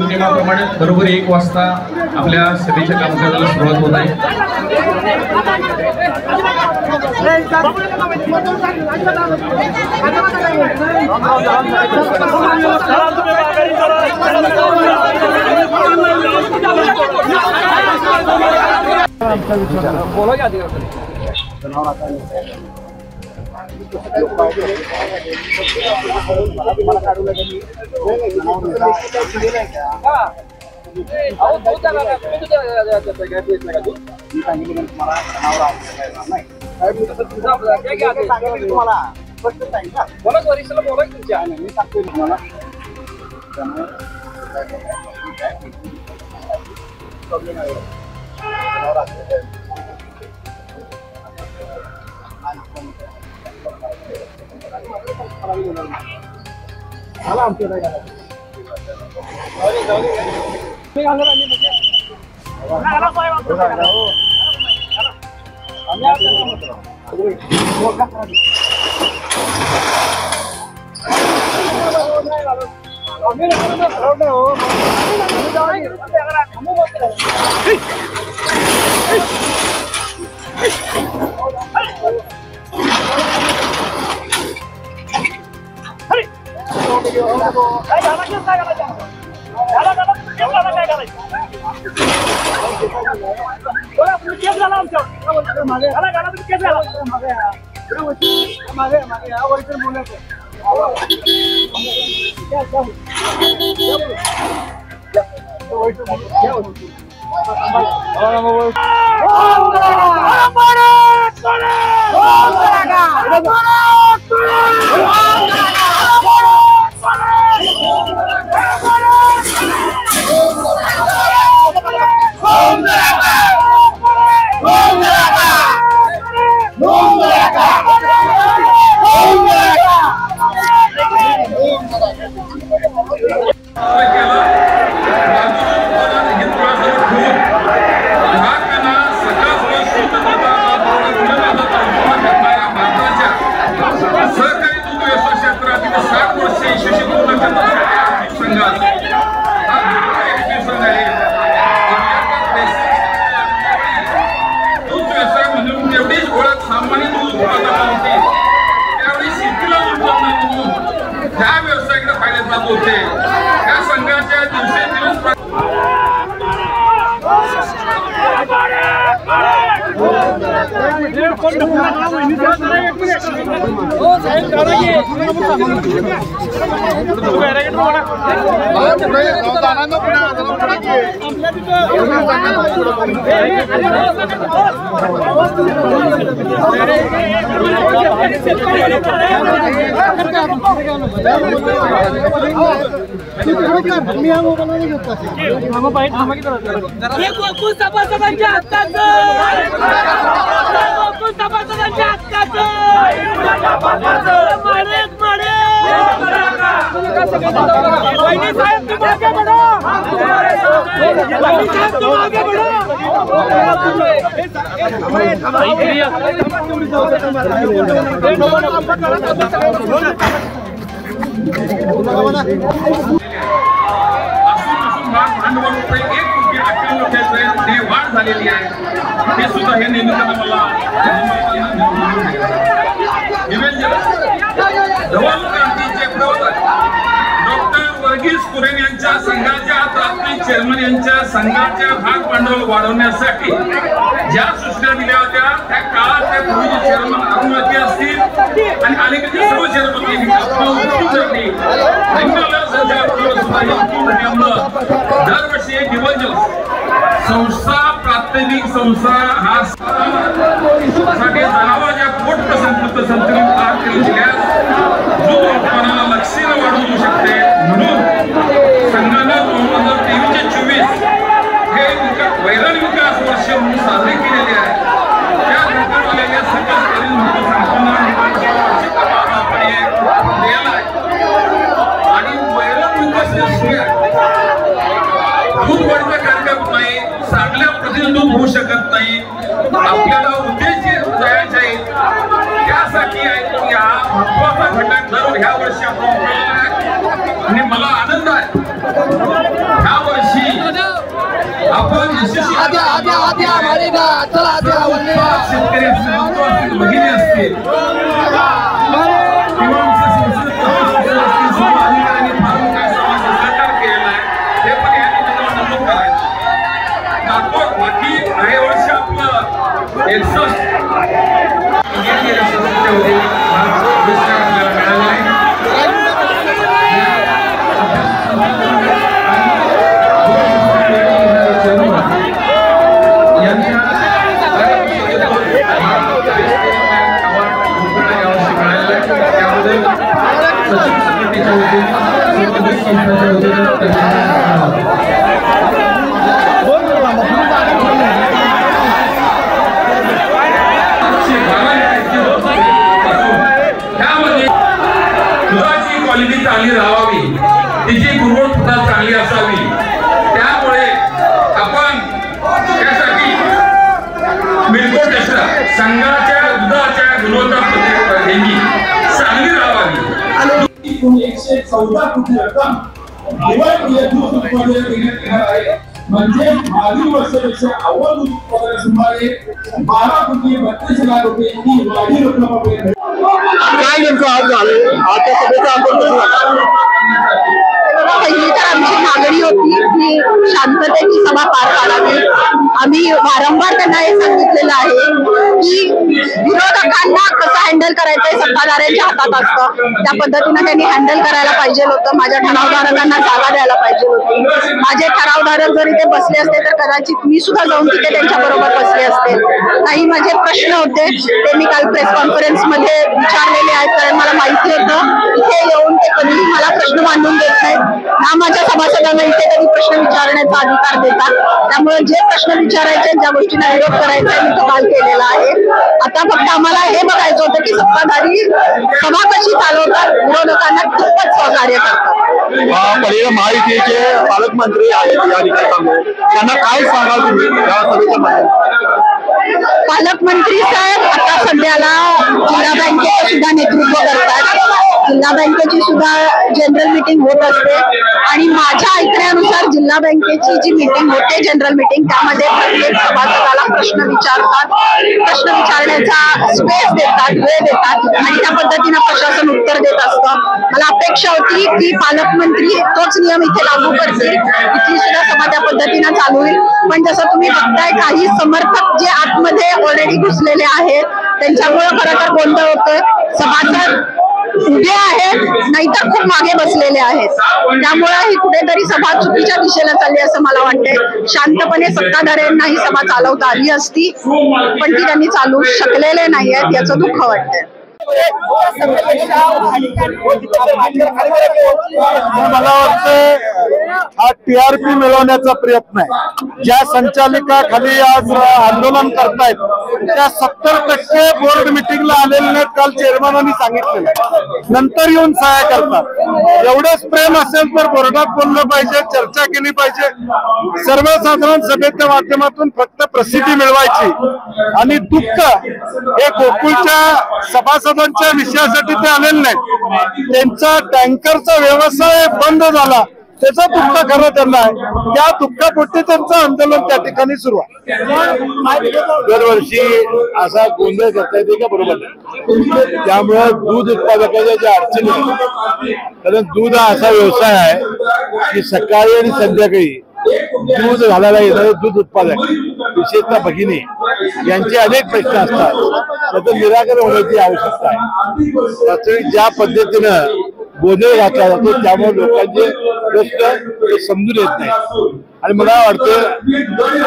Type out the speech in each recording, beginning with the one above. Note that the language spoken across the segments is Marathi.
नियमाप्रमाणे बरोबर 1 वाजता आपल्या सभेच्या कामकाजाला सुरुवात होत आहे। चेअरमन यांच्या संघाच्या भाग भांडवल वाढवण्यासाठी ज्या सूचना दिल्या होत्या त्या काळात त्या पूर्वीचे चेअरमन अरुणवती असतील आणि अलीकडचे सर्व चेअरमन दरवर्षी एक संस्था प्राथमिक संस्था हा जनावरांच्या पोट संतुलित आहार दिल्यास दूध उत्पादनाला लक्षणीय वाढ होऊ शकते। म्हणून संघाने 2023-24 हे वैधानिक होऊ शकत नाही. आपल्याला उद्देश जायचे आहेत त्यासाठी आहे की हा महत्वाचा घटक जरूर ह्या वर्षी आपण उचलला आहे आणि मला आनंद आहे ह्या वर्षी आपण शेतकरी असतील भगिनी असतील किंवा बाकी काही वर्ष आपलं 61 क्वालिटी चांगली राहावी, तिची गुणवत्ता चांगली असावी. त्यामुळे आपण त्यासाठी मिल्को टेस्टा संघाच्या दुधाच्या गुणवत्ता नेहमी चांगली राहावी. 114 कोटी रक्कम दिवाळी दूध उत्पादन देण्यात येणार आहे. म्हणजे मागील वर्षापेक्षा अव्वल दूध उत्पादन सुमारे 12 कोटी 32 लाख रुपये ही वाढीव रक्कम आपल्याला. काय नेमकं आज झालं आजच्या सभेचा आपण पहिली तर आमची मागणी होती की शांततेची सभा पार पाडावी. आम्ही वारंवार त्यांना हे सांगितलेलं आहे की विरोधकांना कसं हँडल करायचंय सत्ताधाऱ्यांच्या हातात असतं. त्या पद्धतीनं त्यांनी हँडल करायला पाहिजे होतं. माझ्या ठरावधारकांना जागा द्यायला पाहिजे होती. माझे ठरावधारक जर इथे बसले असते तर कदाचित मी सुद्धा जाऊन तिथे त्यांच्या बरोबर बसले असते. काही माझे प्रश्न होते ते मी काल प्रेस कॉन्फरन्स मध्ये विचारलेले आहेत. कारण मला माहिती होतं इथे येऊन ते कधीही मला प्रश्न मांडून देत नाहीत ना माझ्या सभासदांना इथे कधी प्रश्न विचारण्याचा अधिकार देतात. त्यामुळे जे प्रश्न विचारायचे ज्या गोष्टींना विरोध करायचा आहे मी तो काल केलेला आहे. आता फक्त आम्हाला हे बघायचं होतं की सत्ताधारी सभा कशी चालवतात, विरोधकांना खूपच सहकार्य करतात. पहिल्या महायुतीचे पालकमंत्री आहेत या ठिकाणी, त्यांना काय सांगाल तुम्ही या सभेच्या मध्ये? पालकमंत्री साहेब आता सध्याला जिल्हा बँकेचं सुद्धा नेतृत्व करतात. जिल्हा बँकेची सुद्धा जनरल मीटिंग होत असते आणि माझ्या ऐकण्यानुसार जिल्हा बँकेची जी मीटिंग होते जनरल मीटिंग त्यामध्ये प्रत्येक सभासदाला प्रश्न विचारतात, प्रश्न विचारण्याचा स्पेस देतात, वेळ देतात आणि त्या पद्धतीनं प्रशासन उत्तर देत असतं. मला अपेक्षा होती की पालकमंत्री तोच नियम इथे लागू करतील, इथली सुद्धा सभा त्या पद्धतीनं चालू होईल. पण जसं तुम्ही बघताय काही समर्थक जे आतमध्ये ऑलरेडी घुसलेले आहेत त्यांच्यामुळे खरं तर गोंधळ होतोय. सभासद उभे आहेत नाहीतर खूप मागे बसलेले आहेत. त्यामुळे ही कुठेतरी सभा चुकीच्या दिशेला चालली असं मला वाटतंय. शांतपणे सत्ताधाऱ्यांना ही सभा चालवता आली असती पण ती त्यांनी चालवू शकलेले नाही आहेत, याचं दुःख वाटतंय. मला वाटतं हा TRP मिळवण्याचा प्रयत्न आहे. ज्या संचालिका खाली आज आंदोलन करतायत त्या 70% बोर्ड मिटिंगला आलेले नाहीत. काल चेअरमॅनांनी सांगितलेलं नंतर येऊन सहाय्य करतात. एवढंच प्रेम असेल तर बोर्डात बोललं पाहिजे, चर्चा केली पाहिजे. सर्वसाधारण सभेच्या माध्यमातून फक्त प्रसिद्धी मिळवायची आणि दुःख हे गोकुळच्या सभासदांच्या विषयासाठी ते आलेले नाहीत. त्यांचा टँकरचा व्यवसाय बंद झाला त्याचं दुःख खरं त्यांना आहे. त्या दुःखापोटी त्यांचं आंदोलन त्या ठिकाणी सुरू आहे. दरवर्षी असा गोंधळ करता येते का? बरोबर नाही. त्यामुळे दूध उत्पादकाच्या ज्या अडचणी आहेत, कारण दूध हा असा व्यवसाय आहे की सकाळी आणि संध्याकाळी दूध घालायला येणारे दूध उत्पादक विशेषतः भगिनी यांचे अनेक प्रश्न असतात. त्याचं निराकरण होण्याची आवश्यकता आहे. वास्तविक ज्या पद्धतीनं गोंधळ घातला जातो त्यामुळे लोकांचे प्रश्न समजून येत नाही आणि मला वाटतं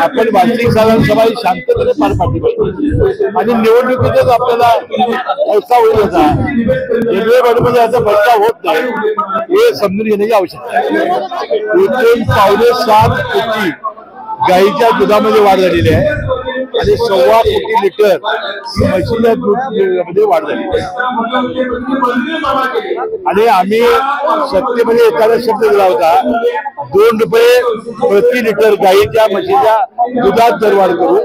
आपण वार्षिक साधारण सभा ही शांततेने पार पाडली पाहिजे आणि निवडणुकीतच आपल्याला पैसा होईल होता रेल्वे बडमध्ये याचा पैसा होत नाही हे समजून घेण्याची आवश्यकता आहे. 1.7 कोटी गाईच्या दुधामध्ये वाढ झालेली आहे. आणि 1.25 कोटी लिटर म्हशीच्या दूध वाढ झाली. आणि आम्ही सत्तेमध्ये एखादा शब्द दिला होता, 2 रुपये प्रति लिटर गाईच्या म्हशीच्या दुधात दरवाढ करू.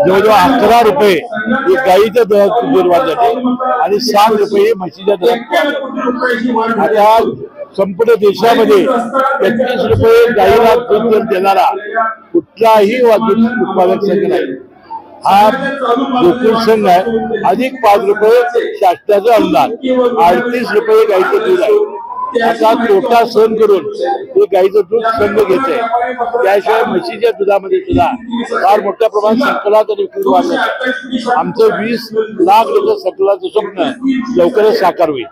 जवळजवळ 11 रुपये ही गाईच्या दरवाढ झाली आणि 7 रुपये म्हशीच्या दरात. आता संपूर्ण देशामध्ये 35 रुपये गाईला दूध देणारा कुठलाही दूध उत्पादक संघ नाही. हा गोकुळ संघ आहे. अधिक 5 रुपये शासनाचं अनुदान, 38 रुपये गाईचं दूध आहे. असा तोटा सहन करून ते गाईचं दूध संघ घेत आहे. त्याशिवाय म्हशीच्या दुधामध्ये सुद्धा फार मोठ्या प्रमाणात संकलात आणि विक्री वाढत आहे. आमचं 20 लाख लिटर संकलाचं स्वप्न लवकरच साकार होईल.